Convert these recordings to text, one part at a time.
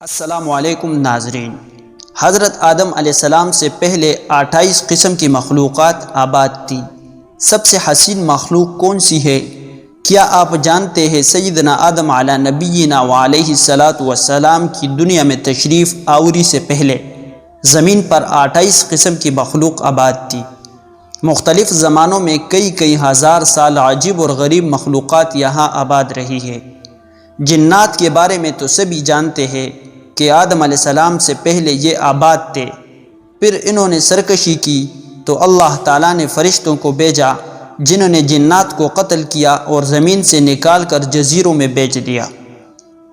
السلام علیکم ناظرین۔ حضرت آدم علیہ السلام سے پہلے 28 قسم کی مخلوقات آباد تھی۔ سب سے حسین مخلوق کون سی ہے؟ کیا آپ جانتے ہیں سیدنا آدم علی نبینا وعلیہ الصلاۃ والسلام کی دنیا میں تشریف آوری سے پہلے زمین پر 28 قسم کی مخلوق آباد تھی۔ مختلف زمانوں میں کئی ہزار سال عجیب اور غریب مخلوقات یہاں آباد رہی ہے۔ جنات کے بارے میں تو سبھی جانتے ہیں کہ آدم علیہ السلام سے پہلے یہ آباد تھے، پھر انہوں نے سرکشی کی تو اللہ تعالیٰ نے فرشتوں کو بھیجا جنہوں نے جنات کو قتل کیا اور زمین سے نکال کر جزیروں میں بیچ دیا۔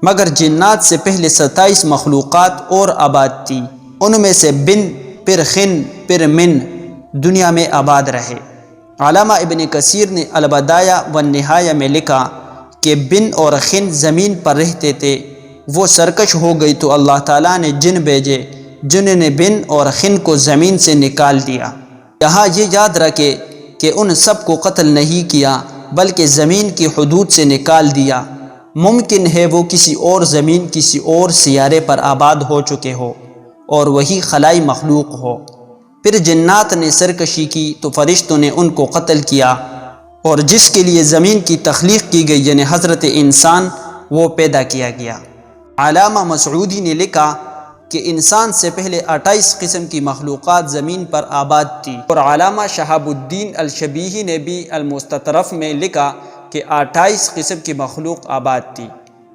مگر جنات سے پہلے 27 مخلوقات اور آباد تھی، ان میں سے بن، پھر خن، پھر من دنیا میں آباد رہے۔ علامہ ابن کثیر نے البدایہ والنہایہ میں لکھا کہ بن اور خن زمین پر رہتے تھے، وہ سرکش ہو گئی تو اللہ تعالیٰ نے جن بھیجے جنہوں نے بن اور خن کو زمین سے نکال دیا۔ یہاں یہ یاد رکھے کہ ان سب کو قتل نہیں کیا بلکہ زمین کی حدود سے نکال دیا۔ ممکن ہے وہ کسی اور زمین، کسی اور سیارے پر آباد ہو چکے ہو اور وہی خلائی مخلوق ہو۔ پھر جنات نے سرکشی کی تو فرشتوں نے ان کو قتل کیا، اور جس کے لیے زمین کی تخلیق کی گئی یعنی حضرت انسان، وہ پیدا کیا گیا۔ علامہ مسعودی نے لکھا کہ انسان سے پہلے 28 قسم کی مخلوقات زمین پر آباد تھی، اور علامہ شہاب الدین الشبیہی نے بھی المستطرف میں لکھا کہ 28 قسم کی مخلوق آباد تھی،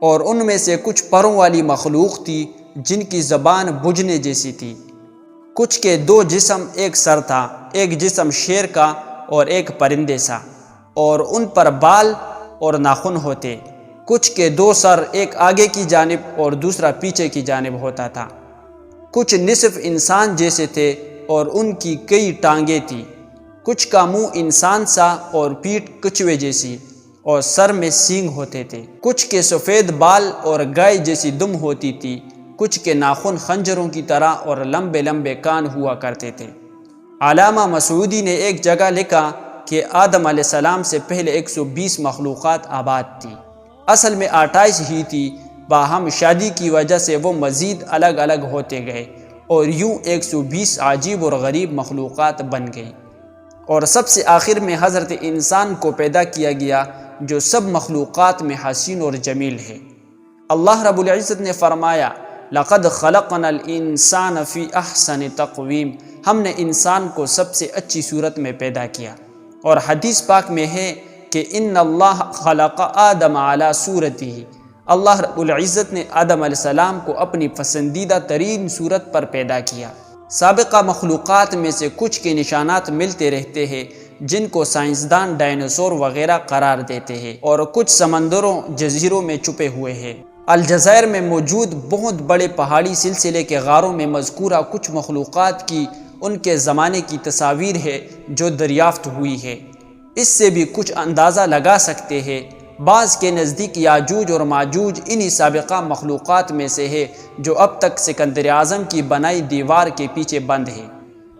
اور ان میں سے کچھ پروں والی مخلوق تھی جن کی زبان بجنے جیسی تھی، کچھ کے 2 جسم ایک سر تھا، ایک جسم شیر کا اور ایک پرندے سا، اور ان پر بال اور ناخن ہوتے، کچھ کے 2 سر، ایک آگے کی جانب اور دوسرا پیچھے کی جانب ہوتا تھا، کچھ نصف انسان جیسے تھے اور ان کی کئی ٹانگیں تھیں، کچھ کا منہ انسان سا اور پیٹھ کچھوے جیسی اور سر میں سینگ ہوتے تھے، کچھ کے سفید بال اور گائے جیسی دم ہوتی تھی، کچھ کے ناخن خنجروں کی طرح اور لمبے لمبے کان ہوا کرتے تھے۔ علامہ مسعودی نے ایک جگہ لکھا کہ آدم علیہ السلام سے پہلے 120 مخلوقات آباد تھی، اصل میں 28 ہی تھی، باہم شادی کی وجہ سے وہ مزید الگ الگ ہوتے گئے اور یوں 120 عجیب اور غریب مخلوقات بن گئی، اور سب سے آخر میں حضرت انسان کو پیدا کیا گیا جو سب مخلوقات میں حسین اور جمیل ہے۔ اللہ رب العزت نے فرمایا لَقَدْ خَلَقْنَا الْإِنسَانَ فِي أَحْسَنِ تَقْوِيمٍ، ہم نے انسان کو سب سے اچھی صورت میں پیدا کیا، اور حدیث پاک میں ہے کہ ان اللہ خلق آدم علی صورتہ، اللہ رب العزت نے آدم علیہ السلام کو اپنی پسندیدہ ترین صورت پر پیدا کیا۔ سابقہ مخلوقات میں سے کچھ کے نشانات ملتے رہتے ہیں جن کو سائنسدان ڈائناسور وغیرہ قرار دیتے ہیں، اور کچھ سمندروں، جزیروں میں چھپے ہوئے ہیں۔ الجزائر میں موجود بہت بڑے پہاڑی سلسلے کے غاروں میں مذکورہ کچھ مخلوقات کی ان کے زمانے کی تصاویر ہے جو دریافت ہوئی ہے۔ اس سے بھی کچھ اندازہ لگا سکتے ہیں۔ بعض کے نزدیک یاجوج اور ماجوج انہی سابقہ مخلوقات میں سے ہے جو اب تک سکندر اعظم کی بنائی دیوار کے پیچھے بند ہے،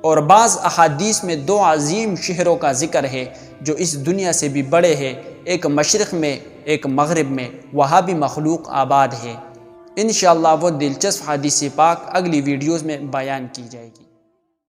اور بعض احادیث میں 2 عظیم شہروں کا ذکر ہے جو اس دنیا سے بھی بڑے ہیں، ایک مشرق میں ایک مغرب میں، وہاں بھی مخلوق آباد ہے۔ انشاءاللہ وہ دلچسپ حدیث پاک اگلی ویڈیوز میں بیان کی جائے گی۔